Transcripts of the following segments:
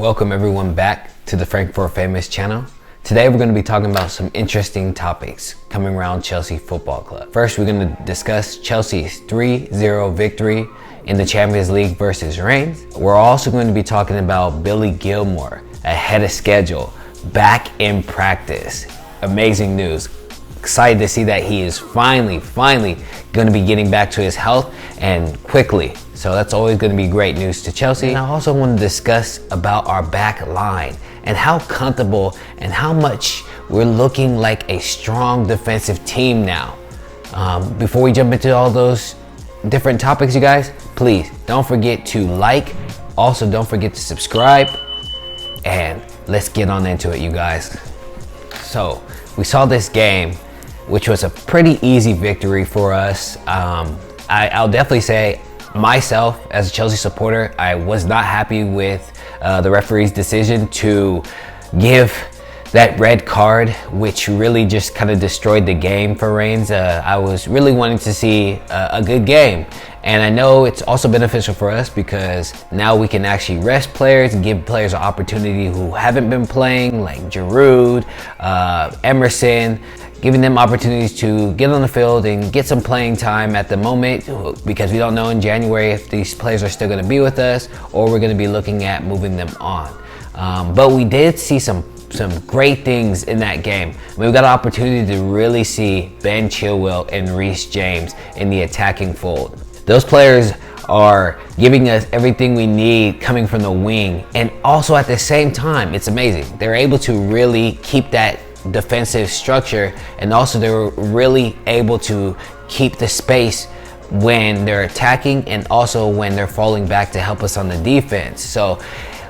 Welcome everyone back to the Frankfurt Famous channel. Today we're going to be talking about some interesting topics coming around Chelsea Football Club. First, we're going to discuss Chelsea's 3-0 victory in the Champions League versus Rennes. We're also going to be talking about Billy Gilmour ahead of schedule, back in practice. Amazing news. Excited to see that he is finally going to be getting back to his health and quickly. So that's always going to be great news to Chelsea. And I also want to discuss about our back line and how comfortable and how much we're looking like a strong defensive team now. Before we jump into all those different topics, you guys, please don't forget to like. Also, don't forget to subscribe. And let's get on into it, you guys. So we saw this game, which was a pretty easy victory for us. I'll definitely say myself as a Chelsea supporter, I was not happy with the referee's decision to give that red card, which really just kind of destroyed the game for Rennes. I was really wanting to see a good game. And I know it's also beneficial for us because now we can actually rest players and give players an opportunity who haven't been playing, like Giroud, Emerson, giving them opportunities to get on the field and get some playing time at the moment, because we don't know in January if these players are still going to be with us or we're going to be looking at moving them on. But we did see some great things in that game. We got an opportunity to really see Ben Chilwell and Reece James in the attacking fold. Those players are giving us everything we need coming from the wing, and also at the same time, it's amazing. They're able to really keep that defensive structure, and also they're really able to keep the space when they're attacking and also when they're falling back to help us on the defense. So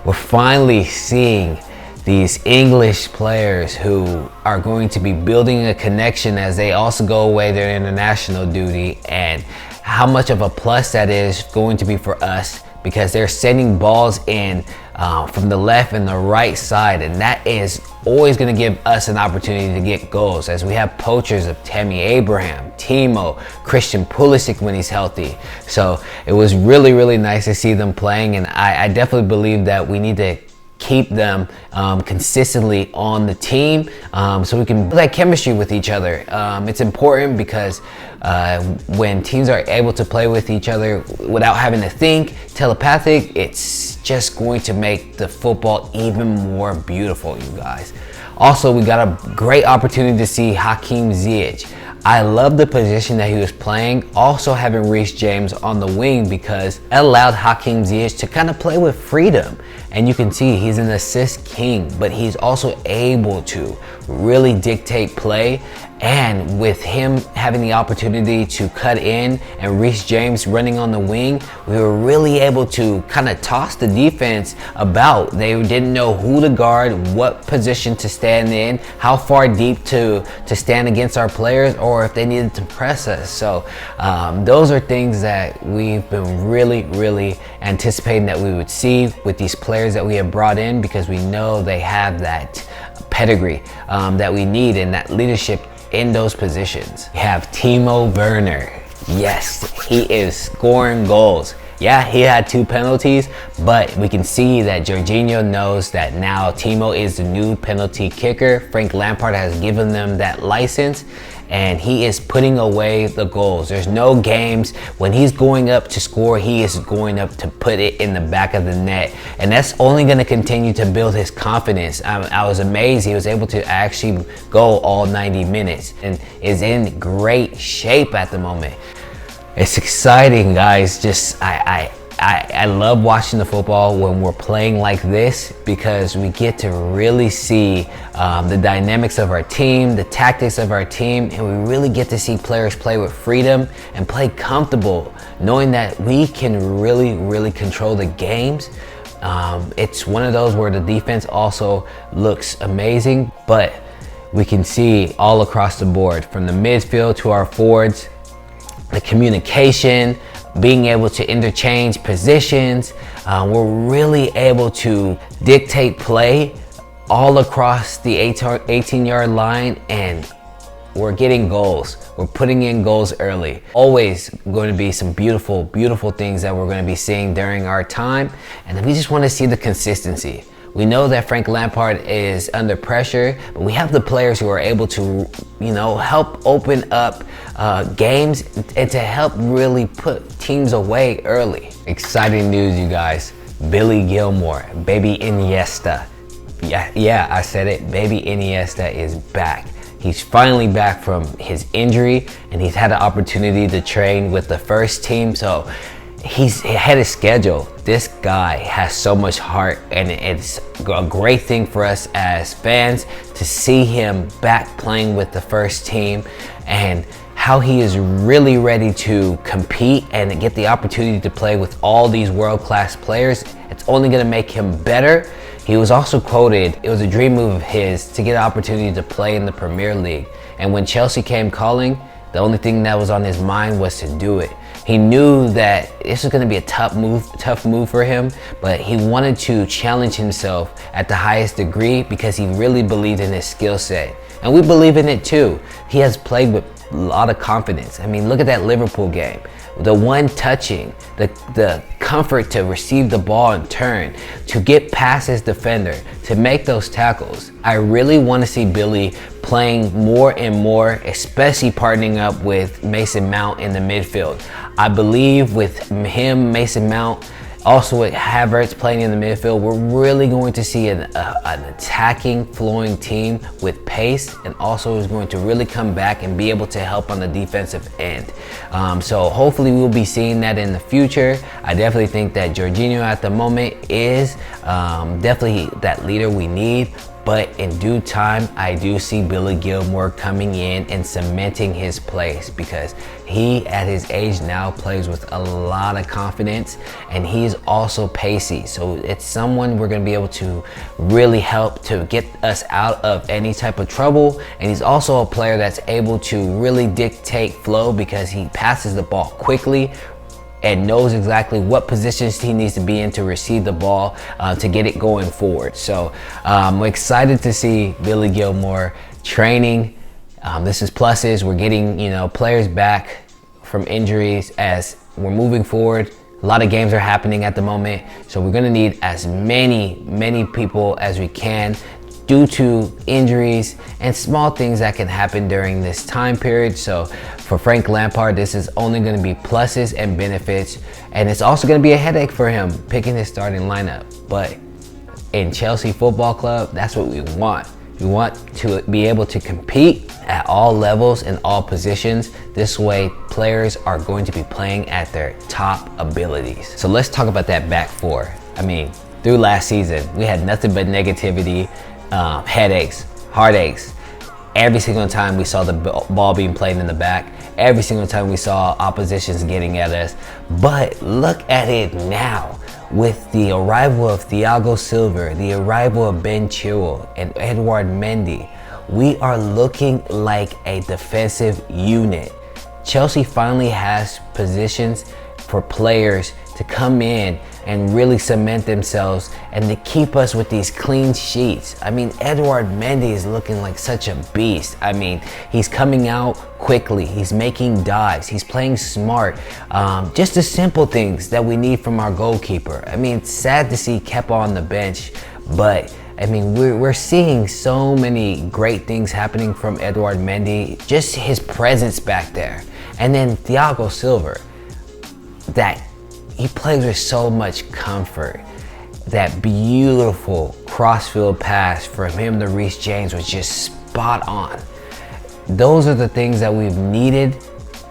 we're finally seeing these English players who are going to be building a connection as they also go away their international duty, and how much of a plus that is going to be for us, because they're sending balls in from the left and the right side, and that is always going to give us an opportunity to get goals, as we have poachers of Tammy Abraham, Timo, Christian Pulisic when he's healthy. So it was really nice to see them playing, and I definitely believe that we need to keep them consistently on the team, so we can build that chemistry with each other. It's important because when teams are able to play with each other without having to think, telepathic, it's just going to make the football even more beautiful, you guys. Also, we got a great opportunity to see Hakim Ziyech. I love the position that he was playing, also having Reece James on the wing, because it allowed Hakim Ziyech to kind of play with freedom. And you can see he's an assist king, but he's also able to really dictate play. And with him having the opportunity to cut in and Reece James running on the wing, we were really able to kind of toss the defense about. They didn't know who to guard, what position to stand in, how far deep to stand against our players, or if they needed to press us. So those are things that we've been really anticipating that we would see with these players that we have brought in, because we know they have that pedigree that we need and that leadership in those positions. We have Timo Werner. Yes, he is scoring goals. Yeah, he had 2 penalties, but we can see that Jorginho knows that now Timo is the new penalty kicker. Frank Lampard has given them that license, and he is putting away the goals. There's no games when he's going up to score, he is going up to put it in the back of the net. And that's only going to continue to build his confidence. I was amazed he was able to actually go all 90 minutes and is in great shape at the moment. It's exciting, guys. I love watching the football when we're playing like this, because we get to really see the dynamics of our team, the tactics of our team, and we really get to see players play with freedom and play comfortable, knowing that we can really control the games. It's one of those where the defense also looks amazing, but we can see all across the board, from the midfield to our forwards, the communication, being able to interchange positions. We're really able to dictate play all across the 18-yard line, and we're getting goals. We're putting in goals early. Always going to be some beautiful things that we're going to be seeing during our time, and we just want to see the consistency. We know that Frank Lampard is under pressure, but we have the players who are able to, help open up games and to help really put teams away early. Exciting news, you guys. Billy Gilmour, baby Iniesta. Yeah, I said it. Baby Iniesta is back. He's finally back from his injury, and he's had the opportunity to train with the first team. So he's ahead of schedule. This guy has so much heart, and it's a great thing for us as fans to see him back playing with the first team, and how he is really ready to compete and get the opportunity to play with all these world-class players. It's only going to make him better. He was also quoted, it was a dream move of his to get an opportunity to play in the Premier League. And when Chelsea came calling, the only thing that was on his mind was to do it. He knew that this was going to be a tough move for him, but he wanted to challenge himself at the highest degree because he really believed in his skill set. And we believe in it too. He has played with a lot of confidence. I mean, look at that Liverpool game. The one touching, the comfort to receive the ball and turn, to get past his defender, to make those tackles. I really want to see Billy playing more and more, especially partnering up with Mason Mount in the midfield. I believe with him, Mason Mount, also with Havertz playing in the midfield, we're really going to see an attacking, flowing team with pace, and also is going to really come back and be able to help on the defensive end. So hopefully we'll be seeing that in the future. I definitely think that Jorginho at the moment is definitely that leader we need. But in due time, I do see Billy Gilmour coming in and cementing his place, because he, at his age now, plays with a lot of confidence, and he's also pacey. So it's someone we're going to be able to really help to get us out of any type of trouble. And he's also a player that's able to really dictate flow, because he passes the ball quickly and knows exactly what positions he needs to be in to receive the ball to get it going forward. So we're excited to see Billy Gilmour training. This is pluses. We're getting players back from injuries as we're moving forward. A lot of games are happening at the moment, so we're gonna need as many people as we can due to injuries and small things that can happen during this time period. So for Frank Lampard, this is only going to be pluses and benefits, and it's also going to be a headache for him picking his starting lineup. But in Chelsea Football Club, that's what we want. We want to be able to compete at all levels and all positions. This way, players are going to be playing at their top abilities. So let's talk about that back four. I mean, through last season, we had nothing but negativity, headaches, heartaches. Every single time we saw the ball being played in the back, every single time we saw oppositions getting at us. But look at it now. With the arrival of Thiago Silva, the arrival of Ben Chilwell and Edouard Mendy, we are looking like a defensive unit. Chelsea finally has positions for players to come in and really cement themselves and to keep us with these clean sheets. I mean, Edouard Mendy is looking like such a beast. I mean, he's coming out quickly, he's making dives, he's playing smart. Just the simple things that we need from our goalkeeper. I mean, it's sad to see Kepa on the bench, but I mean, we're seeing so many great things happening from Edouard Mendy, just his presence back there. And then Thiago Silva, that he plays with so much comfort. That beautiful crossfield pass from him to Reece James was just spot on. Those are the things that we've needed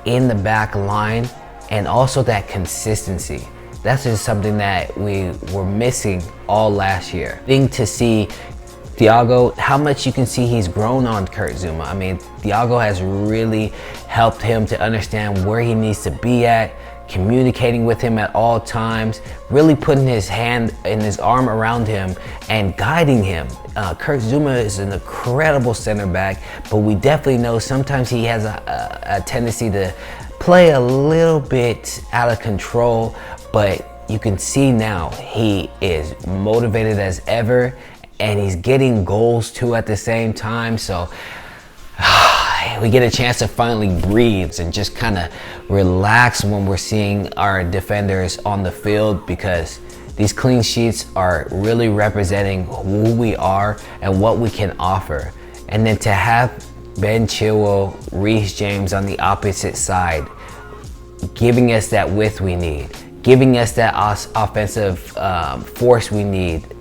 in the back line, and also that consistency. That's just something that we were missing all last year. Thing to see Thiago, how much you can see he's grown on Kurt Zouma. I mean, Thiago has really helped him to understand where he needs to be at, communicating with him at all times, really putting his hand and his arm around him and guiding him. Kurt Zouma is an incredible center back, but we definitely know sometimes he has a tendency to play a little bit out of control, but you can see now he is motivated as ever, and he's getting goals too at the same time. So we get a chance to finally breathe and just kind of relax when we're seeing our defenders on the field, because These clean sheets are really representing who we are and what we can offer. And then to have Ben Chilwell, Reece James on the opposite side, giving us that width we need, giving us that offensive force we need,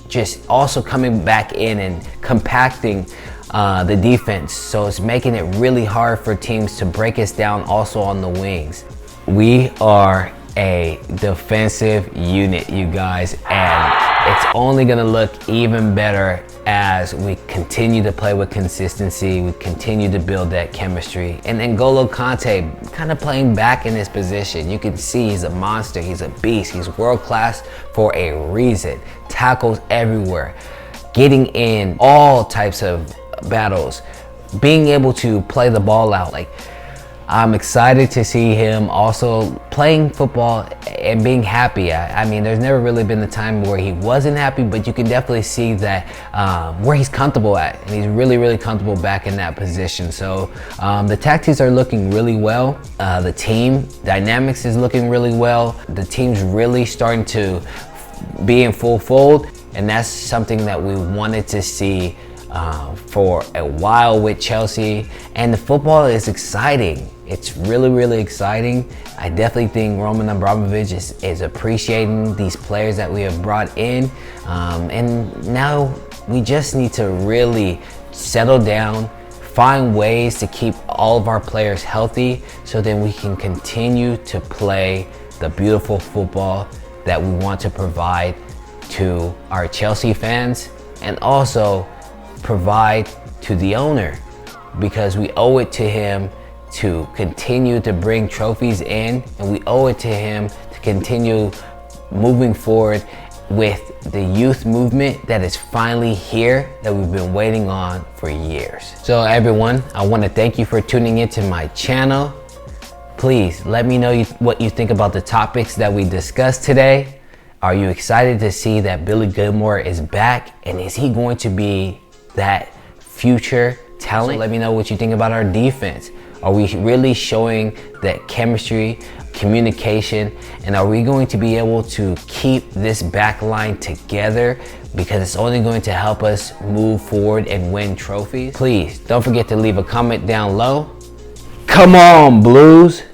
just also coming back in and compacting the defense. So it's making it really hard for teams to break us down also on the wings. We are a defensive unit, you guys, and it's only gonna look even better as we continue to play with consistency, we continue to build that chemistry. And then N'Golo Kante kind of playing back in his position. You can see he's a monster, he's a beast, he's world class for a reason. Tackles everywhere, getting in all types of battles, being able to play the ball out. Like, I'm excited to see him also playing football and being happy. I mean, there's never really been a time where he wasn't happy, but you can definitely see that where he's comfortable at, and he's really, really comfortable back in that position. So the tactics are looking really well. The team dynamics is looking really well. The team's really starting to be in full fold, and that's something that we wanted to see for a while with Chelsea. And the football is exciting. It's really, really exciting. I definitely think Roman Abramovich is appreciating these players that we have brought in. And now we just need to really settle down, find ways to keep all of our players healthy so then we can continue to play the beautiful football that we want to provide to our Chelsea fans, and also provide to the owner, because we owe it to him to continue to bring trophies in, and we owe it to him to continue moving forward with the youth movement that is finally here, that we've been waiting on for years. So everyone, I want to thank you for tuning into my channel. Please let me know what you think about the topics that we discussed today. Are you excited to see that Billy Gilmour is back, and is he going to be that future talent? So let me know what you think about our defense. Are we really showing that chemistry, communication, and are we going to be able to keep this back line together, because it's only going to help us move forward and win trophies? Please don't forget to leave a comment down low. Come on, Blues!